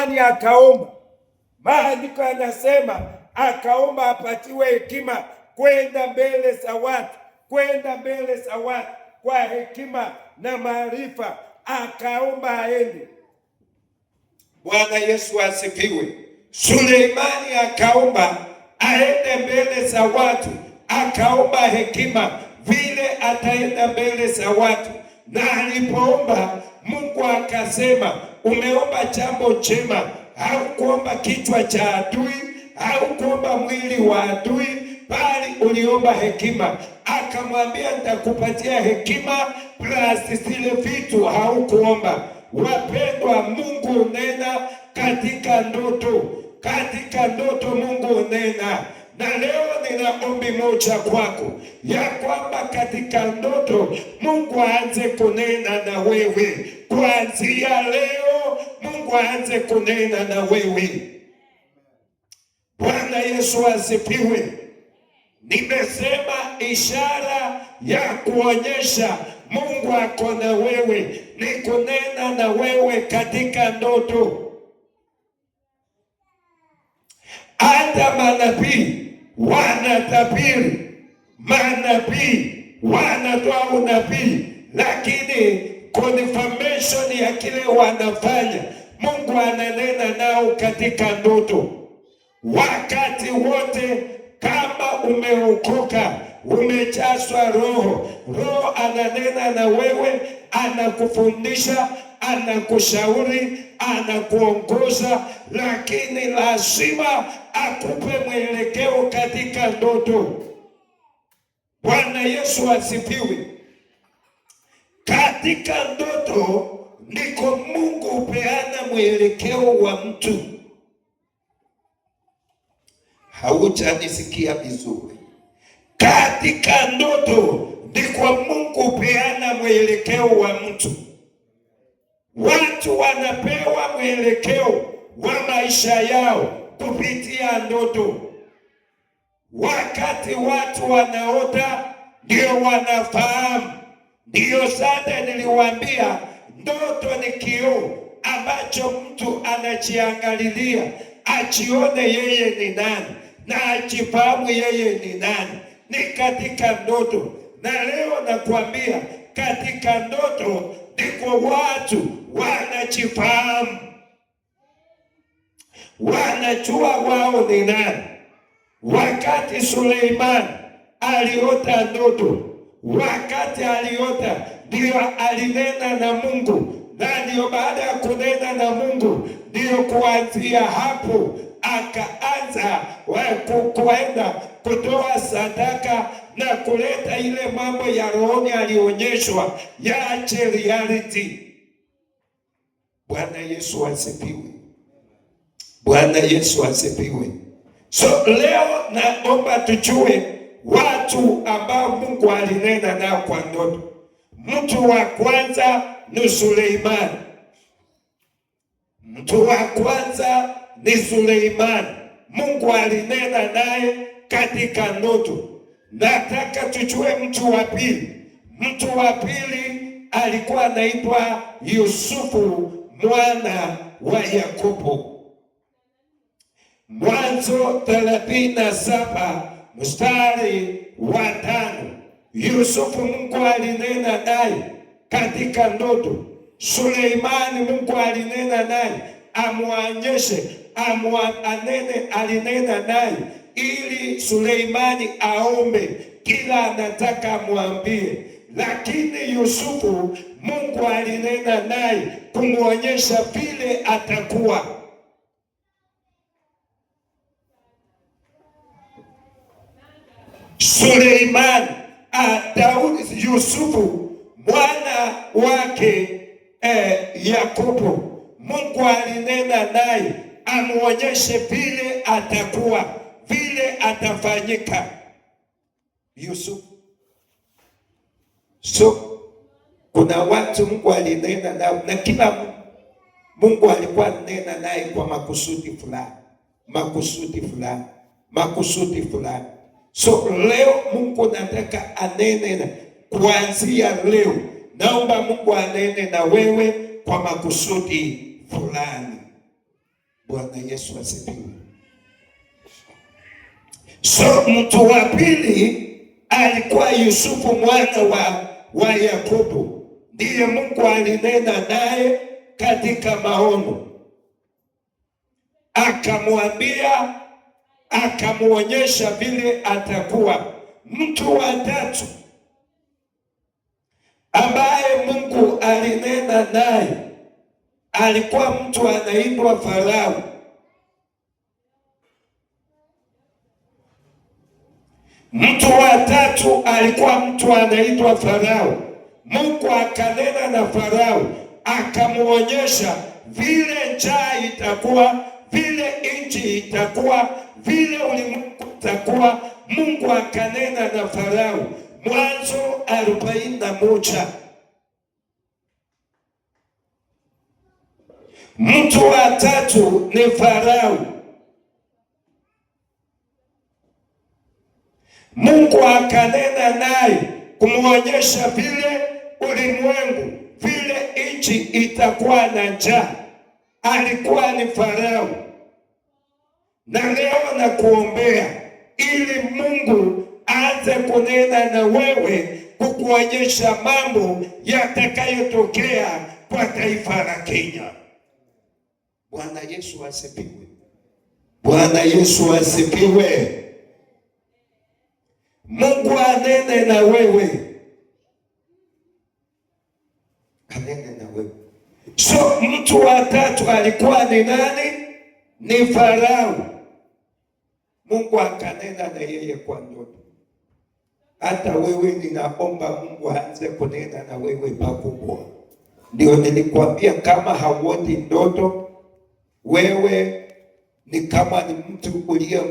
Suleimani akaomba. Maandiko yanasema akaomba apatiwe hekima kwenda mbele za watu, kwenda mbele za watu kwa hekima na maarifa, akaomba aende. Bwana Yesu asifiwe. Suleimani akaomba aende mbele za watu, akaomba hekima vile ataenda mbele za watu. Na alipoomba, Mungu akasema, umeomba jambo jema. Haukuomba kichwa cha adui, haukuomba mwili wa adui, bali uliomba hekima. Akamwambia nitakupatia hekima plus zile vitu haukuomba. Wapendwa, Mungu unena katika ndoto. Katika ndoto Mungu unena. Na leo nina ombi moja kwako, ya kwamba katika ndoto Mungu aanze kunena na wewe. Kuanzia leo Mungu aanze kunena na wewe. Bwana Yesu asifiwe. Nimesema ishara ya kuonyesha Mungu ako na wewe ni kunena na wewe katika ndoto. Hata manabii wanatabiri, manabii wanatoa unabii, lakini confirmation ya kile wanafanya Mungu ananena nao katika ndoto. Wakati wote kama umeokoka, umejazwa Roho, Roho ananena na wewe, anakufundisha, anakushauri, anakuongoza, lakini lazima akupe mwelekeo katika ndoto. Bwana Yesu asifiwe. Katika ndoto ndiko Mungu hupeana mwelekeo wa mtu. Haujanisikia vizuri? Katika ndoto ndiko Mungu hupeana mwelekeo wa mtu. Watu wanapewa mwelekeo wa maisha yao kupitia ndoto. Wakati watu wanaota ndio wanafahamu. Ndio sasa niliwaambia ndoto ni kioo ambacho mtu anajiangalilia, ajione yeye ni nani na ajifahamu yeye ni nani. Ni katika ndoto. Na leo nakwambia katika ndoto ndiko watu wanajifahamu, wanajua wao ni nani. Wakati Suleimani aliota ndoto, wakati aliota ndio alinena na Mungu, na ndio baada ya kunena na Mungu ndio kuanzia hapo akaanza kuenda kutoa sadaka na kuleta ile mambo ya rohoni alionyeshwa yaache reality. Bwana Yesu asifiwe. Bwana Yesu asifiwe. So leo naomba tujue watu ambao Mungu alinena nao kwa ndoto. Mtu wa kwanza ni Suleimani. Mtu wa kwanza ni Suleimani. Mungu alinena naye katika ndoto. Nataka tujue mtu wa pili. Mtu wa pili alikuwa anaitwa Yusufu mwana wa Yakobo. Mwanzo 37 mstari wa 5. Yusufu Mungu alinena naye katika ndoto. Suleimani Mungu alinena naye amwonyeshe, alinena naye ili Suleimani aombe kila anataka amwambie. Lakini Yusufu Mungu alinena naye kumwonyesha vile atakuwa. Suleimani, Daudi, Yusufu mwana wake Yakobo, Mungu alinena naye amwonyeshe vile atakuwa, vile atafanyika Yusufu. So kuna watu Mungu alinena nao, na kila Mungu alikuwa anena naye kwa makusudi fulani, makusudi fulani, makusudi fulani. So leo Mungu nataka anene kuanzia leo. Naomba Mungu anene na wewe kwa makusudi fulani. Bwana Yesu asifiwe. So mtu wa pili alikuwa Yusufu mwana wa Yakobo, ndiye Mungu alinena naye katika maono, akamwambia, akamuonyesha vile atakuwa. Mtu wa tatu ambaye Mungu alinena naye alikuwa mtu anaitwa Farao. Mtu wa tatu alikuwa mtu anaitwa Farao. Mungu akanena na Farao, akamuonyesha vile njaa itakuwa, vile nchi itakuwa, vile ulimwengu utakuwa. Mungu akanena na Farao. Mwanzo 41. Mtu wa tatu ni Farao. Mungu akanena naye kumuonyesha vile ulimwengu, vile nchi itakuwa na njaa. Alikuwa ni Farao. Na leo nakuombea ili Mungu aanze kunena na wewe, kukuonyesha mambo yatakayotokea kwa taifa la Kenya. Bwana Yesu asifiwe. Bwana Yesu asifiwe. Mungu anene na wewe, anene na wewe. So mtu wa tatu alikuwa ni nani? Ni Farao. Mungu akanena na yeye kwa ndoto. Hata wewe ninaomba Mungu aanze kunena na wewe pakubwa. Ndio nilikwambia kama hauoti ndoto, wewe ni kama ni mtu uliye